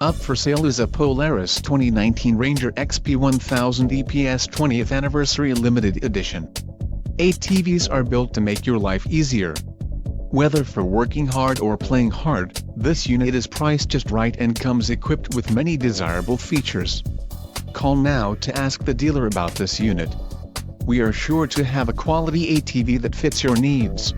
Up for sale is a Polaris 2019 Ranger XP 1000 EPS 20th Anniversary Limited Edition. ATVs are built to make your life easier. Whether for working hard or playing hard, this unit is priced just right and comes equipped with many desirable features. Call now to ask the dealer about this unit. We are sure to have a quality ATV that fits your needs.